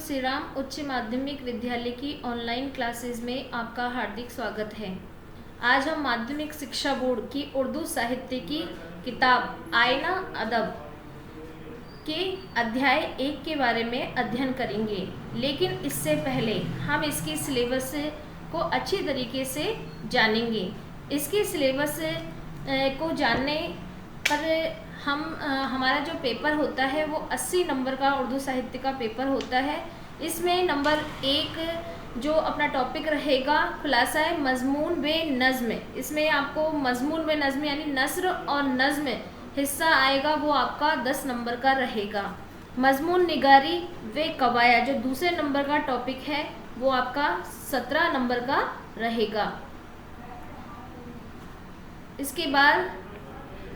श्री राम उच्च माध्यमिक विद्यालय की ऑनलाइन क्लासेस में आपका हार्दिक स्वागत है। आज हम माध्यमिक शिक्षा बोर्ड की उर्दू साहित्य की किताब आईना अदब के अध्याय 1 के बारे में अध्ययन करेंगे, लेकिन इससे पहले हम इसके सिलेबस को अच्छी तरीके से जानेंगे। इसके सिलेबस को जानने पर हमारा जो पेपर होता है वो 80 नंबर का उर्दू साहित्य का पेपर होता है। इसमें नंबर 1 जो अपना टॉपिक रहेगा खुलासा है मजमून व नज़्म। इसमें आपको मजमून व नज़्म यानी नस्र और नज़्म हिस्सा आएगा, वो आपका 10 नंबर का रहेगा। मजमून निगारी व कवाया जो दूसरे नंबर का टॉपिक है वो आपका 17 नंबर का रहेगा। इसके बाद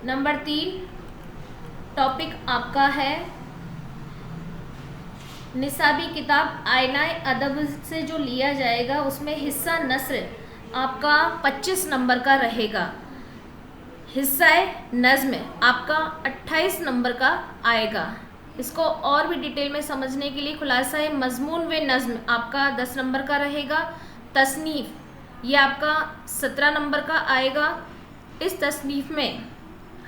नंबर 3 टॉपिक आपका है निसाबी किताब आईना अदब से जो लिया जाएगा उसमें हिस्सा नस्र आपका 25 नंबर का रहेगा। हिस्सा नज़्म आपका 28 नंबर का आएगा। इसको और भी डिटेल में समझने के लिए खुलासा है मजमून व नज़्म आपका 10 नंबर का रहेगा। तसनीफ़ ये आपका 17 नंबर का आएगा। इस तसनीफ़ में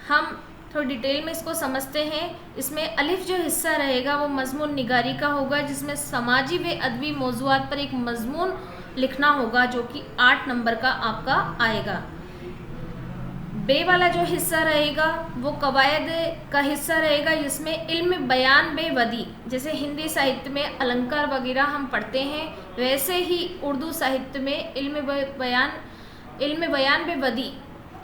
हम थोड़ी डिटेल में इसको समझते हैं। इसमें अलिफ जो हिस्सा रहेगा वो मजमून निगारी का होगा, जिसमें समाजी व अदबी मौज़ूआत पर एक मजमून लिखना होगा जो कि 8 नंबर का आपका आएगा। बे वाला जो हिस्सा रहेगा वो कवायद का हिस्सा रहेगा, जिसमें इल्म बयान बे वदी, जैसे हिंदी साहित्य में अलंकार वगैरह हम पढ़ते हैं वैसे ही उर्दू साहित्य में इल्म बयान बे वदी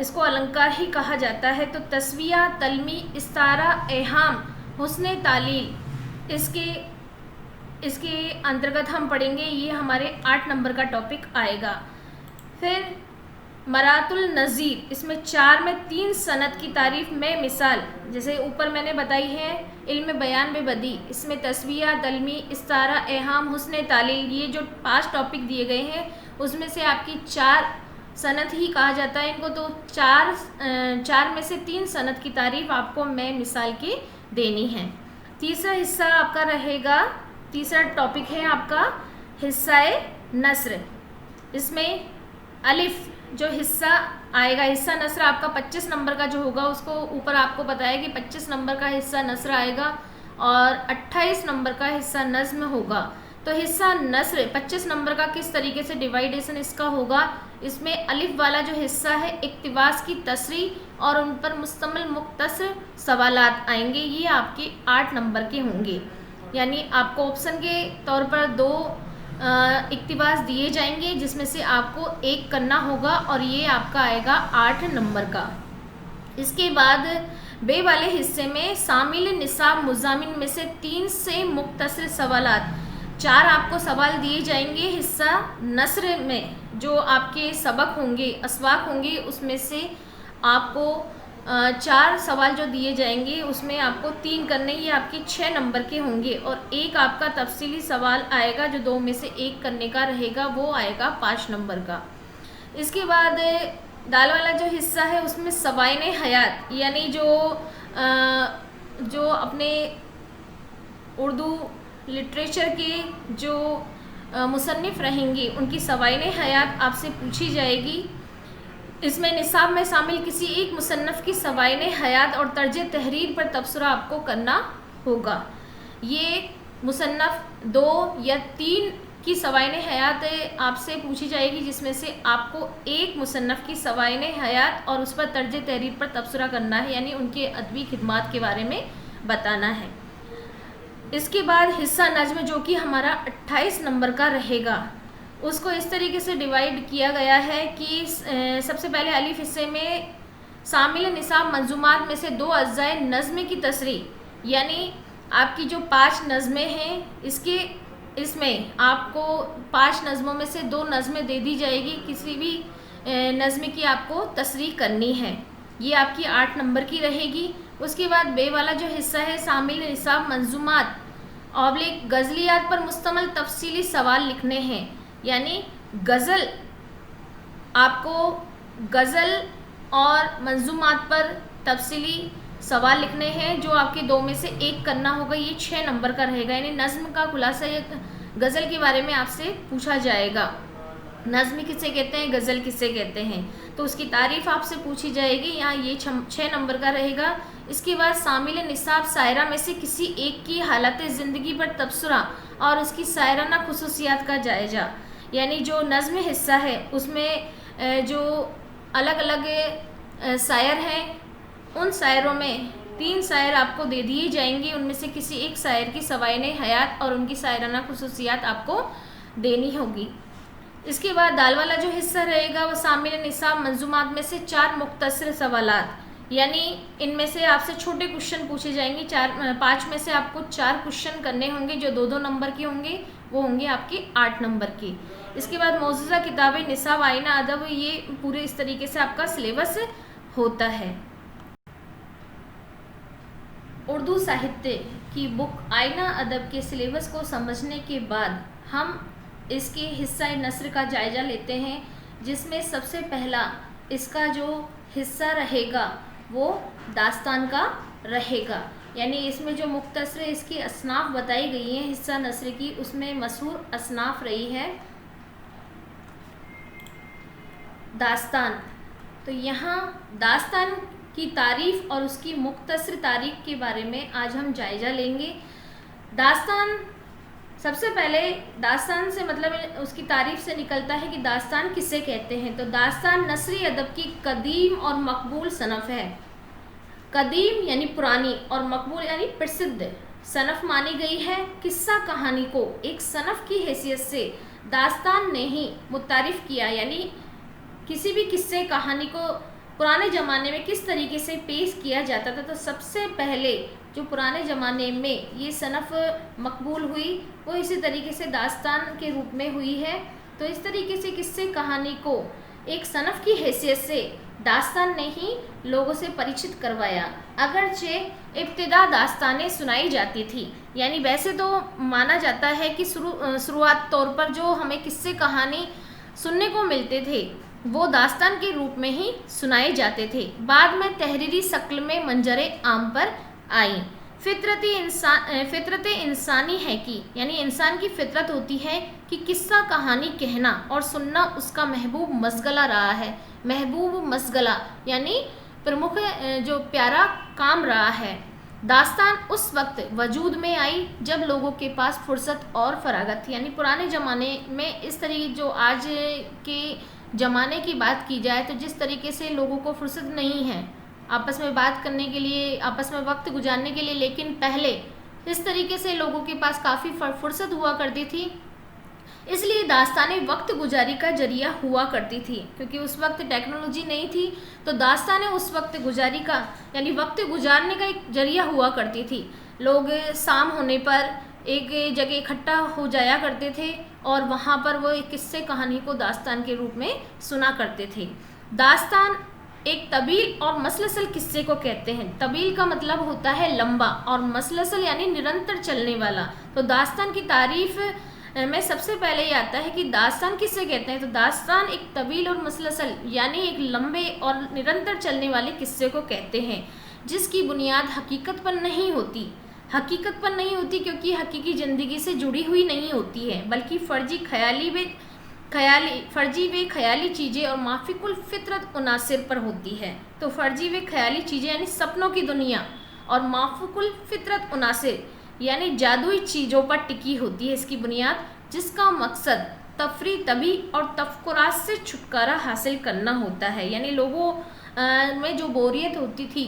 इसको अलंकार ही कहा जाता है। तो तस्विया तलमी इस्तारा एहाम हुस्न तालील इसके अंतर्गत हम पढ़ेंगे। ये हमारे 8 नंबर का टॉपिक आएगा। फिर मरातुल नज़ीर इसमें 4 में 3 सनद की तारीफ में मिसाल, जैसे ऊपर मैंने बताई है इल्म बयान बे बदी, इसमें तस्विया तलमी इस्तारा एहाम हुस्न तालील ये जो 5 टॉपिक दिए गए हैं उसमें से आपकी 4 सनद ही कहा जाता है इनको। तो 4 में से 3 सनद की तारीफ आपको मैं मिसाल की देनी है। तीसरा हिस्सा आपका रहेगा, तीसरा टॉपिक है आपका हिस्सा नस्र। इसमें अलिफ जो हिस्सा आएगा, हिस्सा नस्र आपका 25 नंबर का जो होगा उसको ऊपर आपको बताया कि 25 नंबर का हिस्सा नस्र आएगा और 28 नंबर का हिस्सा नज़्म होगा। तो हिस्सा नस्र 25 नंबर का किस तरीके से डिवाइडेशन इसका होगा, इसमें अलिफ वाला जो हिस्सा है इक्तिबास की तसरी और उन पर मुस्तमिल मुख्तसर सवालात आएंगे, ये आपके 8 नंबर के होंगे। यानी आपको ऑप्शन के तौर पर 2 इक्तिबास दिए जाएंगे जिसमें से आपको 1 करना होगा और ये आपका आएगा 8 नंबर का। इसके बाद बे वाले हिस्से में शामिल निसाब मुजामिन में से 3 से मुख्तसर सवालात 4 आपको सवाल दिए जाएंगे। हिस्सा नस्र में जो आपके सबक होंगे असवाक होंगे उसमें से आपको 4 सवाल जो दिए जाएंगे उसमें आपको 3 करने, ये आपके 6 नंबर के होंगे और 1 आपका तफसीली सवाल आएगा जो 2 में से 1 करने का रहेगा, वो आएगा 5 नंबर का। इसके बाद दाल वाला जो हिस्सा है उसमें सवाइने हयात यानी जो अपने उर्दू लिटरेचर के जो मुसन्निफ़ रहेंगे उनकी सवाइने हयात आपसे पूछी जाएगी। इसमें निसाब में शामिल किसी एक मुसन्नफ़ की सवाइने हयात और तर्ज तहरीर पर तबसरा आपको करना होगा। ये मुसन्नफ़ 2 या 3 की सवाइने हयात आपसे पूछी जाएगी, जिसमें से आपको एक मुसन्नफ़ की सवाइने हयात और उस पर तर्ज तहरीर पर तबसरा करना है, यानी उनके अदबी खिदमात के बारे में बताना है। इसके बाद हिस्सा नज़्म जो कि हमारा 28 नंबर का रहेगा, उसको इस तरीके से डिवाइड किया गया है कि सबसे पहले अलिफ हिस्से में शामिल निसाब मंजूमात में से 2 अज्जाए नज़्म की तसरी, यानी आपकी जो 5 नज़में हैं इसमें आपको 5 नज़मों में से 2 नज़में दे दी जाएगी, किसी भी नज़्म की आपको तसरी करनी है, ये आपकी 8 नंबर की रहेगी। उसके बाद बे वाला जो हिस्सा है शामिल निसाब मंजूमात ऑब्लिक गज़लियात पर मुश्तमिल तफसीली सवाल लिखने हैं, यानी गज़ल आपको गज़ल और मंजूमात पर तफसीली सवाल लिखने हैं जो आपके 2 में से 1 करना होगा। ये 6 नंबर का रहेगा, यानी नज्म का खुलासा या गज़ल के बारे में आपसे पूछा जाएगा। नज्म किसे कहते हैं, गज़ल किसे कहते हैं, तो उसकी तारीफ़ आपसे पूछी जाएगी। यहाँ ये 6 नंबर का रहेगा। इसके बाद शामिल निसाब शायरा में से किसी एक की हालत ज़िंदगी पर तबसरा और उसकी शायराना खुसूसियात का जायज़ा, यानी जो नज़्म हिस्सा है उसमें जो अलग अलग शायर हैं, उन शायरों में 3 शायर आपको दे दिए जाएंगे। उनमें से किसी एक शायर की सवाइने हयात और उनकी शायराना खुसूसियात आपको देनी होगी। इसके बाद दाल वाला जो हिस्सा रहेगा वो शामिल निसाब मंजूमात में से 4 मुख्तसर सवालात, यानी इनमें से आपसे छोटे क्वेश्चन पूछे जाएंगे। 5 में से आपको 4 क्वेश्चन करने होंगे जो 2-2 नंबर के होंगे, वो होंगे आपके 8 नंबर के। इसके बाद मौजूदा किताबें निसाब आईना अदब, ये पूरे इस तरीके से आपका सिलेबस होता है। उर्दू साहित्य की बुक आईना अदब के सिलेबस को समझने के बाद हम इसके हिस्सा नस्र का जायज़ा लेते हैं, जिसमें सबसे पहला इसका जो हिस्सा रहेगा वो दास्तान का रहेगा। यानी इसमें जो मुख्तसर इसकी असनाफ बताई गई हैं हिस्सा नस्र की, उसमें मशहूर असनाफ रही है दास्तान। तो यहाँ दास्तान की तारीफ़ और उसकी मुख्तसर तारीफ़ के बारे में आज हम जायज़ा लेंगे। दास्तान, सबसे पहले दास्तान से मतलब उसकी तारीफ़ से निकलता है कि दास्तान किसे कहते हैं। तो दास्तान नसरी अदब की कदीम और मकबूल सनफ़ है। कदीम यानी पुरानी और मकबूल यानी प्रसिद्ध सनफ़ मानी गई है। किस्सा कहानी को एक सनफ़ की हैसियत से दास्तान ने ही मुतारिफ़ किया, यानी किसी भी किस्से कहानी को पुराने ज़माने में किस तरीके से पेश किया जाता था। तो सबसे पहले जो पुराने ज़माने में ये सनफ़ मकबूल हुई वो इसी तरीके से दास्तान के रूप में हुई है। तो इस तरीके से किस्से कहानी को एक सनफ़ की हैसियत से दास्तान ने ही लोगों से परिचित करवाया। अगरचे इब्तिदा दास्तानें सुनाई जाती थी, यानी वैसे तो माना जाता है कि शुरुआत तौर पर जो हमें किस्से कहानी सुनने को मिलते थे वो दास्तान के रूप में ही सुनाए जाते थे। बाद में तहरीरी शक्ल में मंजरे आम पर आई। फितरत इंसानी है कि यानी इंसान की फितरत होती है कि किस्सा कहानी कहना और सुनना उसका महबूब मशगला रहा है। महबूब मशगला यानी प्रमुख जो प्यारा काम रहा है। दास्तान उस वक्त वजूद में आई जब लोगों के पास फुर्सत और फरागत थी, यानी पुराने ज़माने में इस तरीके जो आज के ज़माने की बात की जाए तो जिस तरीके से लोगों को फुर्सत नहीं है आपस में बात करने के लिए, आपस में वक्त गुजारने के लिए, लेकिन पहले इस तरीके से लोगों के पास काफ़ी फुर्सत हुआ करती थी, इसलिए दास्तानें वक्त गुजारी का जरिया हुआ करती थी। क्योंकि उस वक्त टेक्नोलॉजी नहीं थी तो दास्तानें उस वक्त गुजारी का यानी वक्त गुजारने का एक जरिया हुआ करती थी। लोग शाम होने पर एक जगह इकट्ठा हो जाया करते थे और वहाँ पर वो एक किस्से कहानी को दास्तान के रूप में सुना करते थे। दास्तान एक तवील और मसलसल किस्से को कहते हैं। तवील का मतलब होता है लंबा और मसलसल यानी निरंतर चलने वाला। तो दास्तान की तारीफ़ में सबसे पहले ये आता है कि दास्तान किसे कहते हैं। तो दास्तान एक तवील और मसलसल यानी एक लंबे और निरंतर चलने वाले किस्से को कहते हैं, जिसकी बुनियाद हकीकत पर नहीं होती। हकीकत पर नहीं होती क्योंकि हकीकी ज़िंदगी से जुड़ी हुई नहीं होती है, बल्कि फर्जी व ख्याली चीज़ें और माफिकुल फितरत उनासिर पर होती है। तो फर्जी व ख्याली चीज़ें यानी सपनों की दुनिया और माफिकुल फितरत उनासिर यानी जादुई चीज़ों पर टिकी होती है इसकी बुनियाद, जिसका मकसद तफरी तभी और तफक्कुरात से छुटकारा हासिल करना होता है। यानी लोगों में जो बोरियत होती थी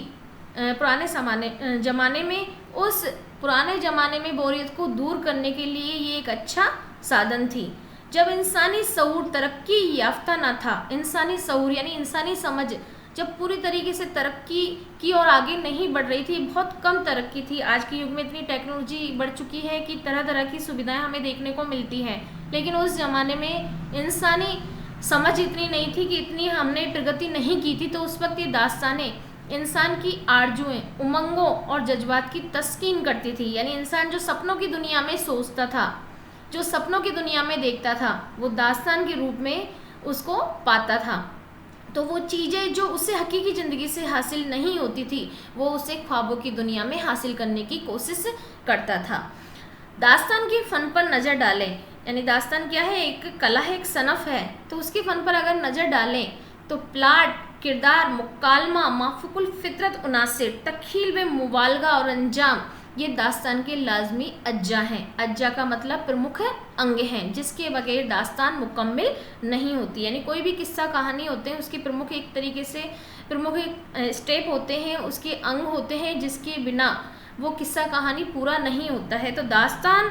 पुराने ज़माने में, उस पुराने ज़माने में बोरियत को दूर करने के लिए ये एक अच्छा साधन थी। जब इंसानी शऊर तरक्की याफ्ता ना था, इंसानी शऊर यानी इंसानी समझ जब पूरी तरीके से तरक्की की और आगे नहीं बढ़ रही थी, बहुत कम तरक्की थी। आज के युग में इतनी टेक्नोलॉजी बढ़ चुकी है कि तरह तरह की सुविधाएं हमें देखने को मिलती हैं, लेकिन उस ज़माने में इंसानी समझ इतनी नहीं थी कि इतनी हमने प्रगति नहीं की थी। तो उस वक्त ये दास्तानें इंसान की आरजुएं, उमंगों और जज्बात की तस्कीन करती थी। यानी इंसान जो सपनों की दुनिया में सोचता था, जो सपनों की दुनिया में देखता था, वो दास्तान के रूप में उसको पाता था। तो वो चीज़ें जो उसे हकीकी ज़िंदगी से हासिल नहीं होती थी वो उसे ख्वाबों की दुनिया में हासिल करने की कोशिश करता था। दास्तान के फ़न पर नज़र डालें, यानी दास्तान क्या है, एक कला है, एक सनफ़ है, तो उसके फ़न पर अगर नज़र डालें तो प्लाट, किरदार, मुकालमा, माफ़ुकुल फ़ितरत उनासिर, तख़ील व मुबालगा और अंजाम ये दास्तान के लाजमी अज्जा हैं। अज्जा का मतलब प्रमुख अंग हैं जिसके बगैर दास्तान मुकम्मल नहीं होती। यानी कोई भी किस्सा कहानी होते हैं उसके प्रमुख एक तरीके से प्रमुख स्टेप होते हैं, उसके अंग होते हैं जिसके बिना वो किस्सा कहानी पूरा नहीं होता है। तो दास्तान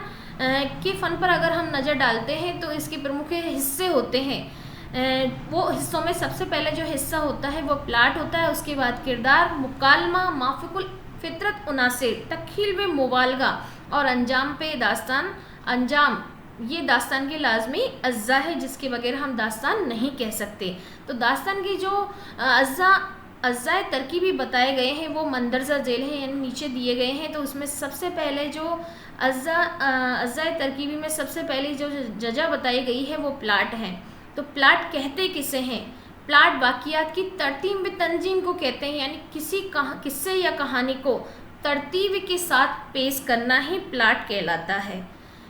के फ़न पर अगर हम नज़र डालते हैं तो इसके प्रमुख हिस्से होते हैं। वो हिस्सों में सबसे पहले जो हिस्सा होता है वो प्लाट होता है, उसके बाद किरदार, मुकालमा, माफ़ुकुल फ़ितरत उनासिर, तख़ील व मुबालगा और अंजाम पे दास्तान। अंजाम ये दास्तान के लाजमी अज्जा है जिसके बगैर हम दास्तान नहीं कह सकते। तो दास्तान की जो अज्जा तरकीबी बताए गए हैं वो मंदरजा झेल हैं, यानी नीचे दिए गए हैं। तो उसमें सबसे पहले जो अज्जा तरकीबी में सबसे पहले जो जजा बताई गई है वो प्लाट है। तो प्लाट कहते किसे हैं? प्लाट वाक़ियात की तरतीब व तंजीम को कहते हैं, यानी किसी किस्से या कहानी को तरतीब के साथ पेश करना ही प्लाट कहलाता है।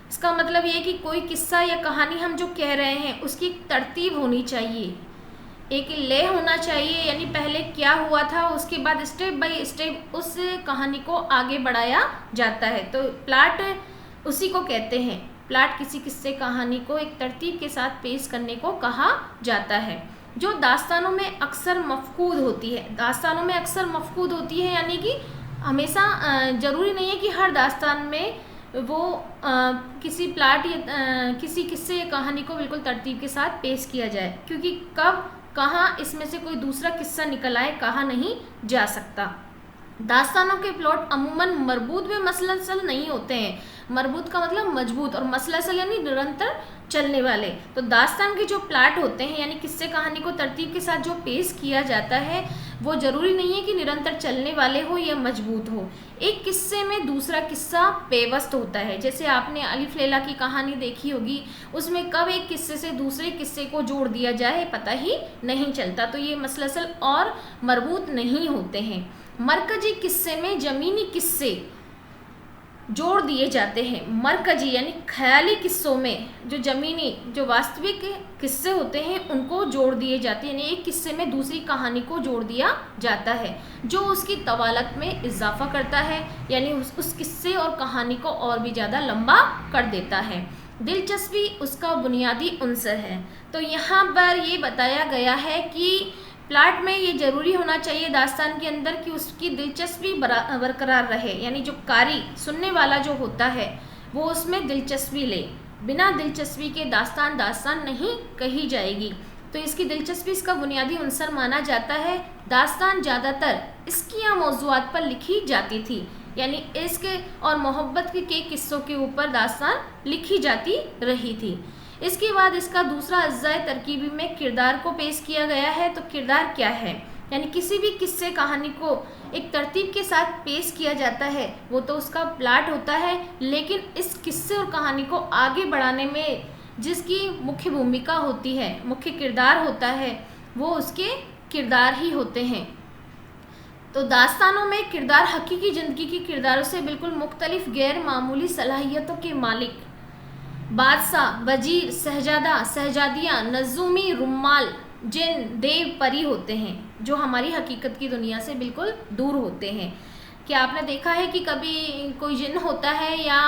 इसका मतलब ये है कि कोई किस्सा या कहानी हम जो कह रहे हैं उसकी एक तरतीब होनी चाहिए, एक लय होना चाहिए, यानी पहले क्या हुआ था उसके बाद स्टेप बाय स्टेप उस कहानी को आगे बढ़ाया जाता है। तो प्लाट उसी को कहते हैं। प्लाट किसी किस्से कहानी को एक तरतीब के साथ पेश करने को कहा जाता है, जो दास्तानों में अक्सर मफकूद होती है। दास्तानों में अक्सर मफकूद होती है यानी कि हमेशा ज़रूरी नहीं है कि हर दास्तान में वो किसी प्लाट या किसी किस्से या कहानी को बिल्कुल तरतीब के साथ पेश किया जाए, क्योंकि कब कहाँ इसमें से कोई दूसरा किस्सा निकल आए कहा नहीं जा सकता। दास्तानों के प्लॉट अमूमन मरबूत व मसलसल नहीं होते हैं। मरबूत का मतलब मजबूत और मसलसल यानी निरंतर चलने वाले। तो दास्तान के जो प्लाट होते हैं यानी किस्से कहानी को तरतीब के साथ जो पेश किया जाता है वो ज़रूरी नहीं है कि निरंतर चलने वाले हो या मजबूत हो। एक किस्से में दूसरा किस्सा पेवस्त होता है। जैसे आपने अलिफ लैला की कहानी देखी होगी, उसमें कब एक किस्से से दूसरे किस्से को जोड़ दिया जाए पता ही नहीं चलता। तो ये मसलसल और मरबूत नहीं होते हैं। मरकजी किस्से में ज़मीनी किस्से जोड़ दिए जाते हैं। मरकजी यानी ख्याली किस्सों में जो ज़मीनी जो वास्तविक किस्से होते हैं उनको जोड़ दिए जाते हैं, यानी एक किस्से में दूसरी कहानी को जोड़ दिया जाता है जो उसकी तवालत में इजाफा करता है, यानी उस किस्से और कहानी को और भी ज़्यादा लंबा कर देता है। दिलचस्पी उसका बुनियादी उन्सर है। तो यहाँ पर ये बताया गया है कि प्लाट में ये ज़रूरी होना चाहिए दास्तान के अंदर कि उसकी दिलचस्पी बरकरार रहे, यानी जो कारी सुनने वाला जो होता है वो उसमें दिलचस्पी ले। बिना दिलचस्पी के दास्तान नहीं कही जाएगी। तो इसकी दिलचस्पी इसका बुनियादी उन्सर माना जाता है। दास्तान ज़्यादातर इश्किया मौज़ूआत पर लिखी जाती थी, यानी इश्क और मोहब्बत के किस्सों के ऊपर दास्तान लिखी जाती रही थी। इसके बाद इसका दूसरा अज्जा तरकीबी में किरदार को पेश किया गया है। तो किरदार क्या है? यानी किसी भी किस्से कहानी को एक तरतीब के साथ पेश किया जाता है वो तो उसका प्लाट होता है, लेकिन इस किस्से और कहानी को आगे बढ़ाने में जिसकी मुख्य भूमिका होती है, मुख्य किरदार होता है, वो उसके किरदार ही होते हैं। तो दास्तानों में किरदार हकीकी ज़िंदगी के किरदारों से बिल्कुल मुख्तलिफ गैर मामूली सलाहियतों के मालिक, बादशाह, वजीर, शहजादा, शहजादियाँ, नज़ूमी, रुमाल, जिन, देव, परी होते हैं जो हमारी हकीकत की दुनिया से बिल्कुल दूर होते हैं। क्या आपने देखा है कि कभी कोई जिन होता है या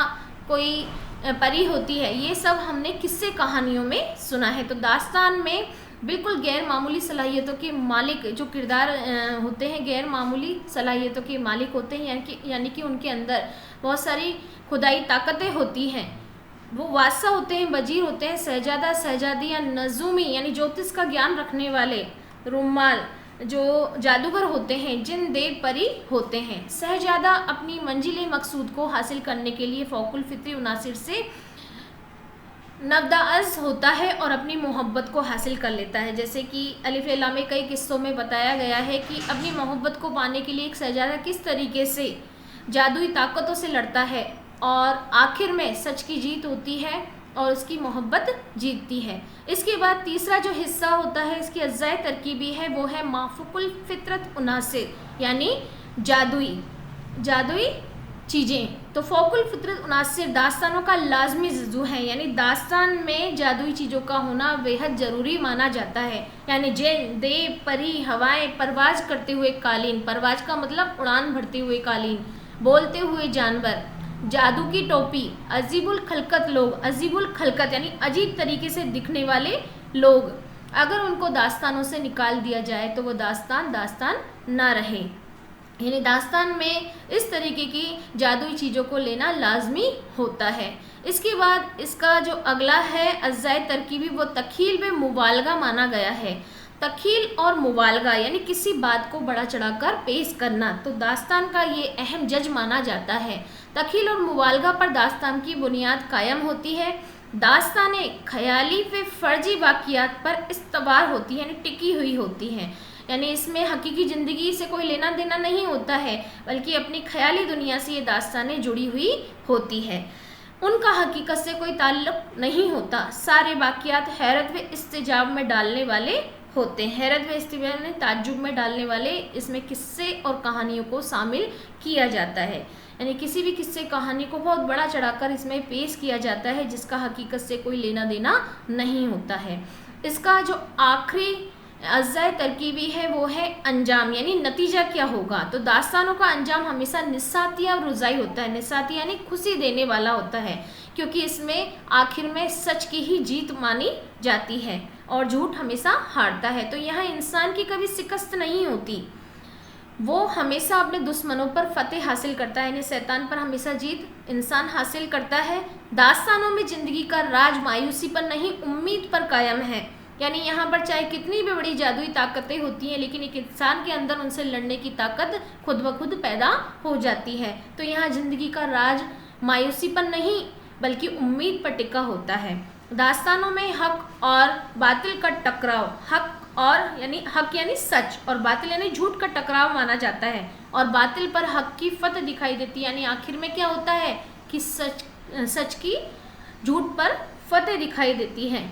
कोई परी होती है? ये सब हमने किस्से कहानियों में सुना है। तो दास्तान में बिल्कुल गैर मामूली सलाहियतों के मालिक जो किरदार होते हैं गैर मामूली सलाहियतों के मालिक होते हैं, यानी कि उनके अंदर बहुत सारी खुदाई ताकतें होती हैं। वो बादशाह होते हैं, वजीर होते हैं, शहजादा, शहजादियाँ, नज़ूमी यानी ज्योतिष का ज्ञान रखने वाले, रुमाल जो जादूगर होते हैं, जिन, देव, परी होते हैं। शहजादा अपनी मंजिल मकसूद को हासिल करने के लिए फ़ौकुल फितरी उनासिर से नवदाअज़ होता है और अपनी मोहब्बत को हासिल कर लेता है। जैसे कि अलिफ लैला में कई किस्सों में बताया गया है कि अपनी मोहब्बत को पाने के लिए एक शहजादा किस तरीके से जादुई ताकतों से लड़ता है और आखिर में सच की जीत होती है और उसकी मोहब्बत जीतती है। इसके बाद तीसरा जो हिस्सा होता है इसकी अज्जाए तरकीबी है वो है माफुकुल फितरत उनासिर, यानी जादुई चीज़ें। तो फ़ौकुल फितरत उनासिर दास्तानों का लाजमी जज़ू है, यानी दास्तान में जादुई चीज़ों का होना बेहद ज़रूरी माना जाता है। यानी जिन, देव, परी, हवाएं, परवाज करते हुए कालीन, परवाज का मतलब उड़ान भरते हुए कालीन, बोलते हुए जानवर, जादू की टोपी, अजीबुल खलकत लोग, अजीबुल खलकत यानी अजीब तरीके से दिखने वाले लोग, अगर उनको दास्तानों से निकाल दिया जाए तो वो दास्तान ना रहे। यानी दास्तान में इस तरीके की जादुई चीज़ों को लेना लाजमी होता है। इसके बाद इसका जो अगला है अज्जाए तरकीबी वो तखील में मुबालगा माना गया है। तखील और मुबालगा यानी किसी बात को बड़ा चढ़ाकर पेश करना, तो दास्तान का ये अहम जज माना जाता है। तखील और मुबालगा पर दास्तान की बुनियाद कायम होती है। दास्तानें ख़याली व फर्जी वाक़ियात पर इस्तवार होती हैं, यानी टिकी हुई होती हैं। यानी इसमें हकीकी ज़िंदगी से कोई लेना देना नहीं होता है, बल्कि अपनी ख़याली दुनिया से ये दास्तानें जुड़ी हुई होती है। उनका हकीकत से कोई ताल्लुक़ नहीं होता। सारे वाक़ियात हैरत व इस्तेजाब में डालने वाले होते हैं। हैरत व इस्तेजाब में ताज्जुब में डालने वाले इसमें किस्से और कहानियों को शामिल किया जाता है। यानी किसी भी किस्से कहानी को बहुत बड़ा चढ़ाकर इसमें पेश किया जाता है जिसका हकीकत से कोई लेना देना नहीं होता है। इसका जो आखिरी अज्जाए तरकीबी है वो है अंजाम, यानी नतीजा क्या होगा। तो दास्तानों का अंजाम हमेशा निस्सातिया और रुज़ाई होता है। निस्सातिया यानी खुशी देने वाला होता है, क्योंकि इसमें आखिर में सच की ही जीत मानी जाती है और झूठ हमेशा हारता है। तो यहाँ इंसान की कभी शिकस्त नहीं होती, वो हमेशा अपने दुश्मनों पर फतेह हासिल करता है, यानी शैतान पर हमेशा जीत इंसान हासिल करता है। दास्तानों में ज़िंदगी का राज मायूसी पर नहीं, उम्मीद पर कायम है। यानी यहाँ पर चाहे कितनी भी बड़ी जादुई ताकतें होती हैं, लेकिन एक इंसान के अंदर उनसे लड़ने की ताकत खुद ब खुद पैदा हो जाती है। तो यहाँ ज़िंदगी का राज मायूसी पर नहीं बल्कि उम्मीद पर टिका होता है। दास्तानों में हक और बातिल का टकराव, हक यानी सच और बातिल यानी झूठ का टकराव माना जाता है, और बातिल पर हक की फतह दिखाई देती है। यानी आखिर में क्या होता है कि सच की झूठ पर फतह दिखाई देती है।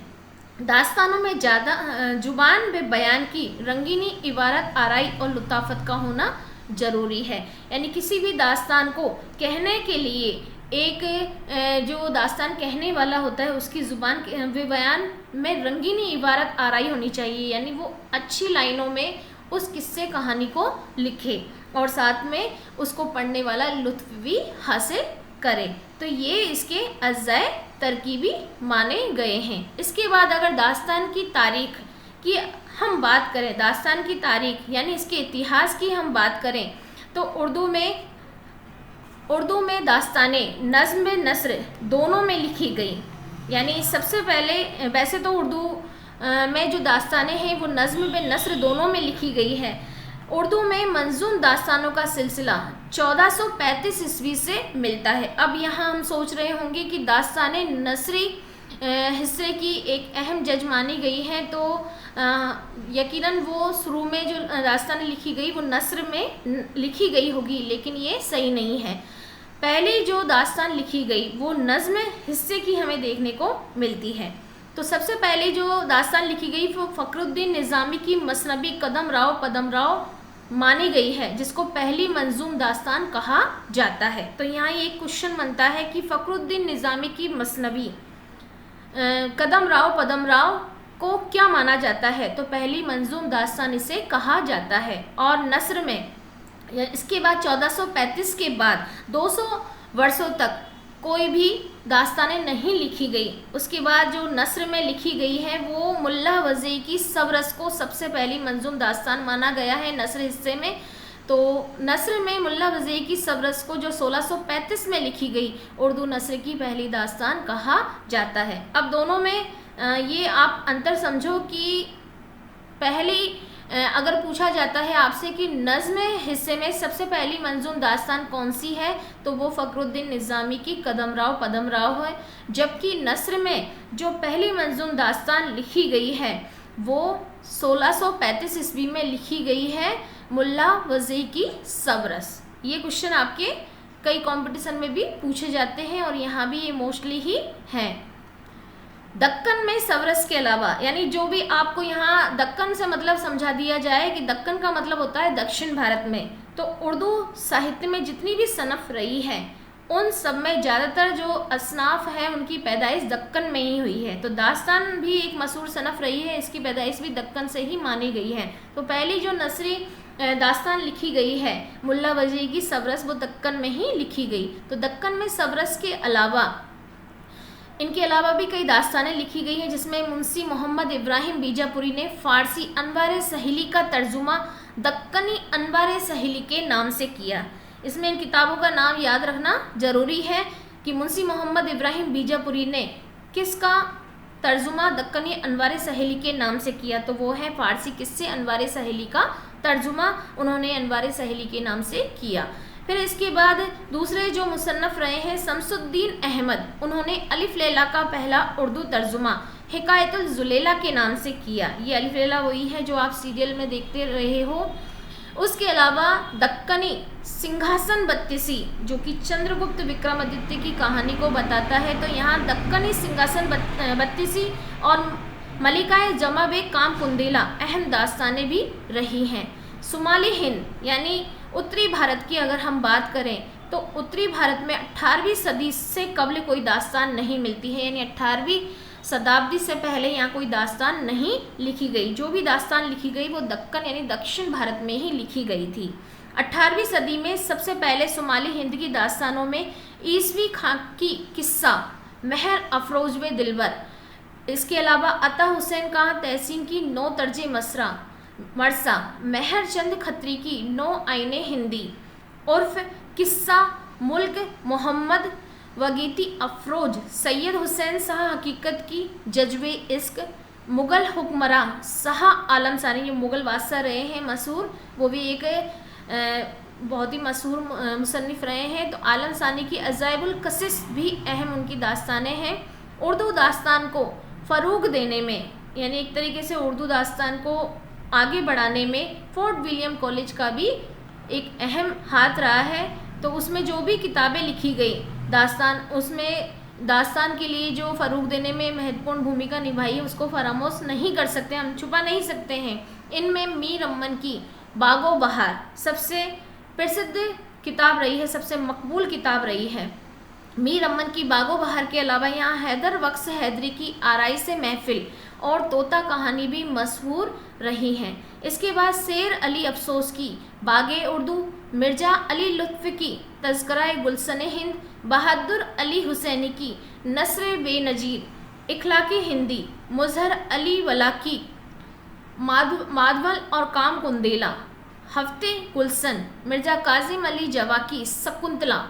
दास्तानों में ज़्यादा जुबान में बयान की रंगीनी, इबारत आराई और लुताफत का होना ज़रूरी है। यानी किसी भी दास्तान को कहने के लिए एक जो दास्तान कहने वाला होता है उसकी ज़ुबान व बयान में रंगीनी, इबारत आराई होनी चाहिए। यानी वो अच्छी लाइनों में उस किस्से कहानी को लिखे और साथ में उसको पढ़ने वाला लुत्फ़ भी हासिल करे। तो ये इसके अज्जाए तरकीबी माने गए हैं। इसके बाद अगर दास्तान की तारीख की हम बात करें, दास्तान की तारीख यानी इसके इतिहास की हम बात करें, तो उर्दू में दास्तानें नज़्म नस्र दोनों में लिखी गई। यानी सबसे पहले वैसे तो उर्दू में जो दास्तानें हैं वो नज़्म व नस्र दोनों में लिखी गई है। उर्दू में मंजूम दास्तानों का सिलसिला 1435 ईस्वी से मिलता है। अब यहाँ हम सोच रहे होंगे कि दास्तानें नसरी हिस्से की एक अहम जज मानी गई हैं, तो यकीनन वो शुरू में जो दास्तानें लिखी गई वो नस्र में लिखी गई होगी, लेकिन ये सही नहीं है। पहली जो दास्तान लिखी गई वो नज़्म हिस्से की हमें देखने को मिलती है। तो सबसे पहले जो दास्तान लिखी गई वो फ़खरुद्दीन निज़ामी की मसनबी कदम राव मानी गई है, जिसको पहली मंजूम दास्तान कहा जाता है। तो यहाँ ये एक क्वेश्चन बनता है कि फ़खरुद्दीन निज़ामी की मसनबी कदम राव को क्या माना जाता है। तो पहली मंजूम दास्तान इसे कहा जाता है। और नस्र में इसके बाद 1435 के बाद 200 वर्षों तक कोई भी दास्तानें नहीं लिखी गई। उसके बाद जो नस्र में लिखी गई है वो मुल्ला वज़ई की सबरस को सबसे पहली मंजूम दास्तान माना गया है नस्र हिस्से में। तो नस्र में मुल्ला वज़ई की सबरस को जो 1635 में लिखी गई उर्दू नस्र की पहली दास्तान कहा जाता है। अब दोनों में ये आप अंतर समझो कि पहली अगर पूछा जाता है आपसे कि नज़्म हिस्से में सबसे पहली मंजूम दास्तान कौन सी है, तो वो फ़खरुद्दीन निज़ामी की कदम राव है। जबकि नस्र में जो पहली मंजूम दास्तान लिखी गई है वो 1635 ईस्वी में लिखी गई है, मुल्ला वज़ई की सबरस। ये क्वेश्चन आपके कई कंपटीशन में भी पूछे जाते हैं और यहाँ भी ये मोस्टली ही हैं। दक्कन में सवरस के अलावा, यानी जो भी आपको यहाँ दक्कन से मतलब समझा दिया जाए कि दक्कन का मतलब होता है दक्षिण भारत में, तो उर्दू साहित्य में जितनी भी सनफ रही है उन सब में ज़्यादातर जो असनाफ है उनकी पैदाइश दक्कन में ही हुई है। तो दास्तान भी एक मशहूर सनफ रही है, इसकी पैदाइश भी दक्कन से ही मानी गई है। तो पहली जो नसरी दास्तान लिखी गई है मुल्ला वजह की सवरस, वो दक्कन में ही लिखी गई। तो दक्कन में सवरस के अलावा इनके अलावा भी कई दास्तानें लिखी गई हैं, जिसमें मुंशी मोहम्मद इब्राहिम बीजापुरी ने फ़ारसी अनवार सहेली का तर्जुमा दक्कनी अनवार सहेली के नाम से किया। इसमें इन किताबों का नाम याद रखना ज़रूरी है कि मुंशी मोहम्मद इब्राहिम बीजापुरी ने किसका तर्जुमा दक्कनी अनवार सहेली के नाम से किया, तो वो है फ़ारसी किस्से अनवार सहेली का तर्जुमा उन्होंने अनवार सहेली के नाम से किया। फिर इसके बाद दूसरे जो मुसन्नफ़ रहे हैं शमसुद्दीन अहमद, उन्होंने अलिफ लैला का पहला उर्दू तर्जुमा हिकायतुल जुलैला के नाम से किया। ये अलिफ लैला वही है जो आप सीरियल में देखते रहे हो। उसके अलावा दक्कनी सिंहासन बत्तीसी, जो कि चंद्रगुप्त विक्रमादित्य की कहानी को बताता है, तो यहाँ दक्कनी सिंहासन बत्तीसी और मलिकाए जमा बे काम कुंदेला अहम दास्तानें भी रही हैं। शुमाली हिंद यानी उत्तरी भारत की अगर हम बात करें तो उत्तरी भारत में 18वीं सदी से कबल कोई दास्तान नहीं मिलती है, यानी 18वीं शताब्दी से पहले यहाँ कोई दास्तान नहीं लिखी गई। जो भी दास्तान लिखी गई वो दक्कन यानी दक्षिण भारत में ही लिखी गई थी। 18वीं सदी में सबसे पहले शुमाली हिंद की दास्तानों में ईसवी खाकी किस्सा महर अफरोज व दिलबर, इसके अलावा अता हुसैन का तहसीन की 9 तर्जे मरसा, महर चंद खत्री की 9 आइने हिंदी, उर्फ किस्सा मुल्क मोहम्मद वगीती अफरोज, सैयद हुसैन शाह हकीकत की जज्बे इश्क, मुग़ल हुक्मरां शाह आलम सानी, जो मुग़ल बादशाह रहे हैं मशहूर, वो भी एक बहुत ही मशहूर मुसन्निफ़ रहे हैं। तो आलम सानी की अजाइबुल कसिस भी अहम उनकी दास्तानें हैं। उर्दू दास्तान को फ़रोग़ देने में, यानी एक तरीके से उर्दू दास्तान को आगे बढ़ाने में फोर्ट विलियम कॉलेज का भी एक अहम हाथ रहा है। तो उसमें जो भी किताबें लिखी गई दास्तान, उसमें दास्तान के लिए जो फ़रोग़ देने में महत्वपूर्ण भूमिका निभाई है उसको फरामोश नहीं कर सकते, हम छुपा नहीं सकते हैं। इनमें मीर अम्मन की बागो बहार सबसे प्रसिद्ध किताब रही है, सबसे मकबूल किताब रही है। मीर अम्मन की बागो बहार के अलावा यहाँ हैदर बख्श हैदरी की आराई से महफिल और तोता कहानी भी मशहूर रही हैं। इसके बाद शेर अली अफसोस की बागे उर्दू, मिर्ज़ा अली लुत्फ़ की तज़किरा गुलशन हिंद, बहादुर अली हुसैनी की नस्र बेनज़ीर, इखलाक़ी हिंदी, मुज़हर अली वला की माधवल और काम कुंदेला, हफ्ते गुलशन, मिर्ज़ा कासिम अली जवा की शकुंतला,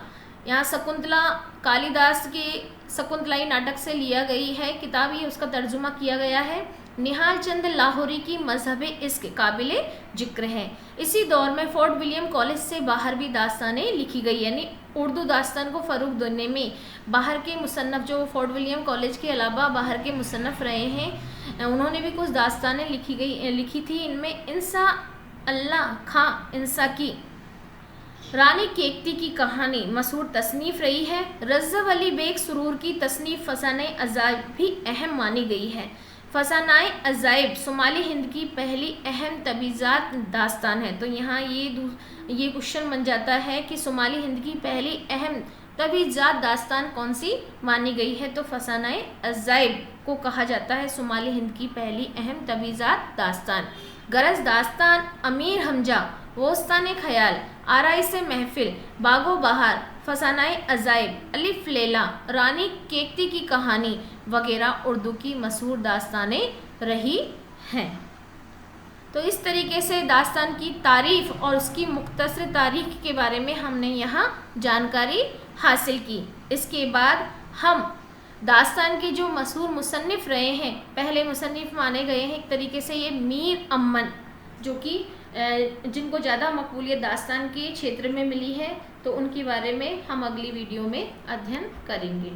यहाँ शकुंतला कालिदास के शकुंतलाई नाटक से लिया गई है किताब, ये उसका तर्जुमा किया गया है। निहाल चंद लाहौरी की मजहब इश्क काबिले जिक्र है। इसी दौर में फोर्ट विलियम कॉलेज से बाहर भी दास्तानें लिखी गई, यानी उर्दू दास्तान को फ़रोग़ देने में बाहर के मुसन्नफ़, जो फोर्ट विलियम कॉलेज के अलावा बाहर के मुसन्नफ़ रहे हैं, उन्होंने भी कुछ दास्तानें लिखी थी। इनमें इंसा अल्लाह खां इंसा की रानी केकती की कहानी मशहूर तसनीफ़ रही है। रज़्ज़व अली बेग सुरूर की तसनीफ़ फ़साने अजाइब भी अहम मानी गई है। फ़सानाए अजाइब शुमाली हिंद की पहली अहम तबीज़ात दास्तान है। तो यहाँ ये क्वेश्चन बन जाता है कि शुमाली हिंद की पहली अहम तबीज़ात दास्तान कौन सी मानी गई है, तो फ़सानाए अजाइब को कहा जाता है शुमाली हिंद की पहली अहम तबीज़ात दास्तान। गरज दास्तान, अमीर हमजा, वोस्तान ख़याल, आराई से महफिल, बागो बहार, फ़सानाए अजाइब, अलिफ लैला, रानी केकती की कहानी वगैरह उर्दू की मशहूर दास्तानें रही हैं। तो इस तरीके से दास्तान की तारीफ़ और उसकी मुख्तसर तारीख़ के बारे में हमने यहाँ जानकारी हासिल की। इसके बाद हम दास्तान के जो मशहूर मुसन्निफ़ रहे हैं, पहले मुसन्निफ़ माने गए हैं एक तरीके से ये मीर अम्मन, जो कि जिनको ज़्यादा मकबूलियत दास्तान के क्षेत्र में मिली है, तो उनके बारे में हम अगली वीडियो में अध्ययन करेंगे।